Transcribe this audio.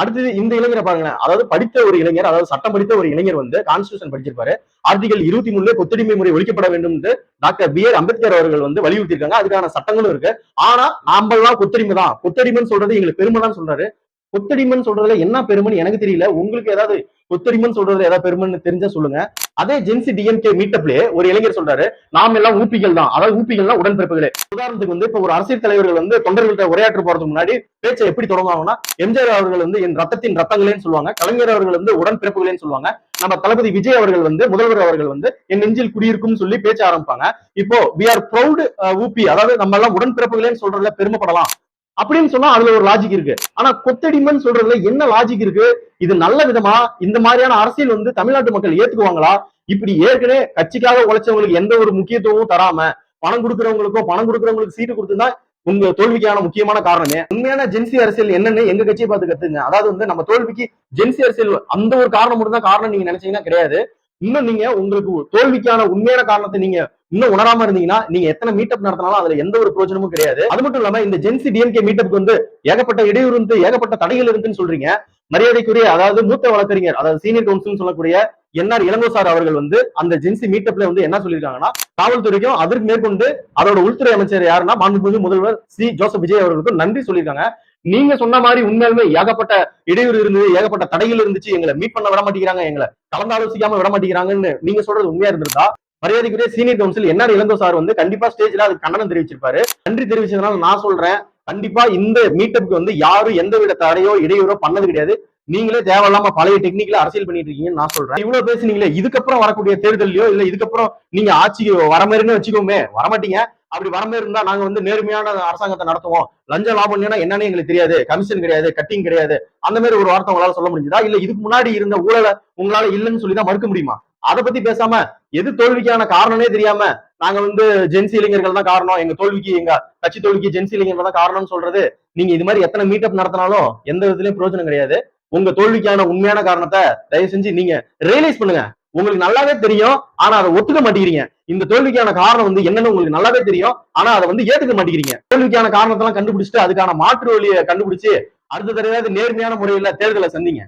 அடுத்தது இந்த இளைஞரை பாருங்களேன். அதாவது படித்த ஒரு இளைஞர், அதாவது சட்டம் படித்த ஒரு இளைஞர் வந்து கான்ஸ்டிடியூஷன் படிச்சிருப்பாரு. ஆர்டிகல் 23 கொத்தடிமை முறை ஒழிக்கப்பட வேண்டும் என்று டாக்டர் பி ஆர் அம்பேத்கர் அவர்கள் வந்து வலியுறுத்தி இருக்காங்க. அதுக்கான சட்டங்களும் இருக்கு. ஆனா நாமெல்லாம் கொத்தடிமை தான், கொத்தடிமைன்னு சொல்றது எங்களுக்கு பெருமை தான் சொல்றாரு. கொத்தடிமைன்னு சொல்றதுல என்ன பெருமைன்னு எனக்கு தெரியல. உங்களுக்கு ஏதாவது கொத்தடிமைன்னு சொல்றதுல ஏதாவது பெருமைன்னு தெரிஞ்சா சொல்லுங்க. அதே ஜென்சி டிஎம்கே மீட்டப்லயே ஒரு இளைஞர் சொல்றாரு, நாம் எல்லாம் ஊப்பிகள் தான், அதாவது ஊப்பிகள்னா உடன்பிறப்புகளே. உதாரணத்துக்கு வந்து இப்ப ஒரு அரசியல் தலைவர்கள் வந்து தொண்டர்கள்ட்ட உரையாற்ற போறதுக்கு முன்னாடி பேச்சை எப்படி தொடங்குவாங்கன்னா, எம்ஜிஆர் அவர்கள் வந்து என் ரத்தத்தின் ரத்தங்களேன்னு சொல்லுவாங்க, கலைஞர் அவர்கள் வந்து உடன்பிறப்புகளேன்னு சொல்லுவாங்க, நம்ம தளபதி விஜய் அவர்கள் வந்து முதல்வர் அவர்கள் வந்து என் நெஞ்சில் குடியிருக்கும் சொல்லி பேச்ச ஆரம்பிப்பாங்க. இப்போ வி ஆர் ப்ரௌட் ஊபி, அதாவது நம்ம எல்லாம் உடன்பிறப்புகளேன்னு சொல்றதுல பெருமைப்படலாம் அப்படின்னு சொன்னா அதுல ஒரு லாஜிக் இருக்கு. ஆனா கொத்தடிமைன்னு சொல்றதுல என்ன லாஜிக் இருக்கு? இது நல்ல விதமா இந்த மாதிரியான அரசியல் வந்து தமிழ்நாட்டு மக்கள் ஏத்துக்குவாங்களா? இப்படி ஏற்கனவே கட்சிக்காக உழைச்சவங்களுக்கு எந்த ஒரு முக்கியத்துவமும் தராம பணம் கொடுக்கறவங்களுக்கு சீட்டு கொடுத்துதான் உங்க தோல்விக்கான முக்கியமான காரணமே. உண்மையான ஜென்சி அரசியல் என்னன்னு எங்க கட்சியை பார்த்து கத்துங்க. அதாவது வந்து நம்ம தோல்விக்கு ஜென்சி அரசியல் அந்த ஒரு காரணம் மட்டும் தான் காரணம் நீங்க நினைச்சீங்கன்னா கிடையாது. இன்னும் நீங்க உங்களுக்கு தோல்விக்கான உண்மையான காரணத்தை நீங்க இன்னும் உணராம இருந்தீங்கன்னா நீங்க எத்தனை மீட்டப் நடத்தினாலும் அதுல எந்த ஒரு பிரயோஜனமும் கிடையாது. அது மட்டும் இல்லாம இந்த ஜென்சி டிஎம்கே மீட்டப்புக்கு வந்து ஏகப்பட்ட இடையூறு இருந்து ஏகப்பட்ட தடைகள் இருக்குன்னு சொல்றீங்க. மரியாதைக்குரிய அதாவது மூத்த வழக்கறிஞர், அதாவது சீனியர் கவுன்சில் சொல்லக்கூடிய என்ஆர் இளங்கோ சார் அவர்கள் வந்து அந்த ஜென்சி மீட்டப்ல வந்து என்ன சொல்லியிருக்காங்கன்னா, காவல்துறைக்கும் அதற்கு மேற்கொண்டு அதோட உள்துறை அமைச்சர் யாருன்னா மாண்புமிகு முதல்வர் சி ஜோசப் விஜய் அவர்களுக்கும் நன்றி சொல்லியிருக்காங்க. நீங்க சொன்ன மாதிரி உண்மையாலுமே ஏகப்பட்ட இடையூறு இருந்தது, ஏகப்பட்ட தடைகள் இருந்துச்சு, எங்களை மீட் பண்ண விட மாட்டேங்கிறாங்க, எங்களை கலந்து ஆலோசிக்காம விட மாட்டேங்கிறாங்கன்னு நீங்க சொல்றது உண்மையா இருந்திருந்தா மரியாதைக்குரிய senior council N R Elango sir வந்து கண்டிப்பா ஸ்டேஜ்ல அதுக்கு கண்டனம் தெரிவிச்சிருப்பாரு. நன்றி தெரிவிச்சதுனால நான் சொல்றேன், கண்டிப்பா இந்த மீட்டப்புக்கு வந்து யாரும் எந்தவித தடையோ இடையூறோ பண்ணது கிடையாது. நீங்களே தேவையில்லாம பழைய டெக்னிக்ல அரசியல் பண்ணிட்டு இருக்கீங்கன்னு நான் சொல்றேன். இவ்வளவு பேசுனீங்களே, இதுக்கப்புறம் வரக்கூடிய தேர்தலையோ இல்ல இதுக்கப்புறம் நீங்க ஆட்சிக்கு வர மாதிரின்னு வச்சுக்கோமே, வரமாட்டீங்க. அப்படி வர மாதிரி இருந்தா நாங்க வந்து நேர்மையான அரசாங்கத்தை நடத்துவோம், லஞ்ச லாபம் என்னன்னு எங்களுக்கு தெரியாது, கமிஷன் கிடையாது, கட்டிங் கிடையாது, அந்த மாதிரி ஒரு வார்த்தை உங்களால சொல்ல முடிஞ்சதா? இல்ல இதுக்கு முன்னாடி இருந்த ஊழலை உங்களால இல்லைன்னு சொல்லிதான் மறுக்க முடியுமா? அதை பத்தி பேசாம எது தோல்விக்கான காரணமே தெரியாம நாங்க வந்து ஜென்சி இளைஞர்கள் தான் காரணம், எங்க தோல்விக்கு எங்க கட்சி தோல்விக்கு ஜென்சி இளைஞர்கள் தான் காரணம்னு சொல்றது, நீங்க இது மாதிரி எத்தனை மீட்டப் நடத்தினாலும் எந்த விதத்திலயும் பிரயோஜனம் கிடையாது. உங்க தோல்விக்கான உண்மையான காரணத்தை தயவு செஞ்சு நீங்க ரியலைஸ் பண்ணுங்க. உங்களுக்கு நல்லாவே தெரியும், ஆனா அதை ஒத்துக்க மாட்டேங்கிறீங்க. இந்த தோல்விக்கான காரணம் வந்து என்னன்னு உங்களுக்கு நல்லாவே தெரியும், ஆனா அதை வந்து ஏத்துக்க மாட்டேங்கிறீங்க. தோல்விக்கான காரணத்தெல்லாம் கண்டுபிடிச்சிட்டு அதுக்கான மாற்று வழியை கண்டுபிடிச்சு அடுத்த தடவை நேர்மையான முறையில தேர்தலை சந்திங்க.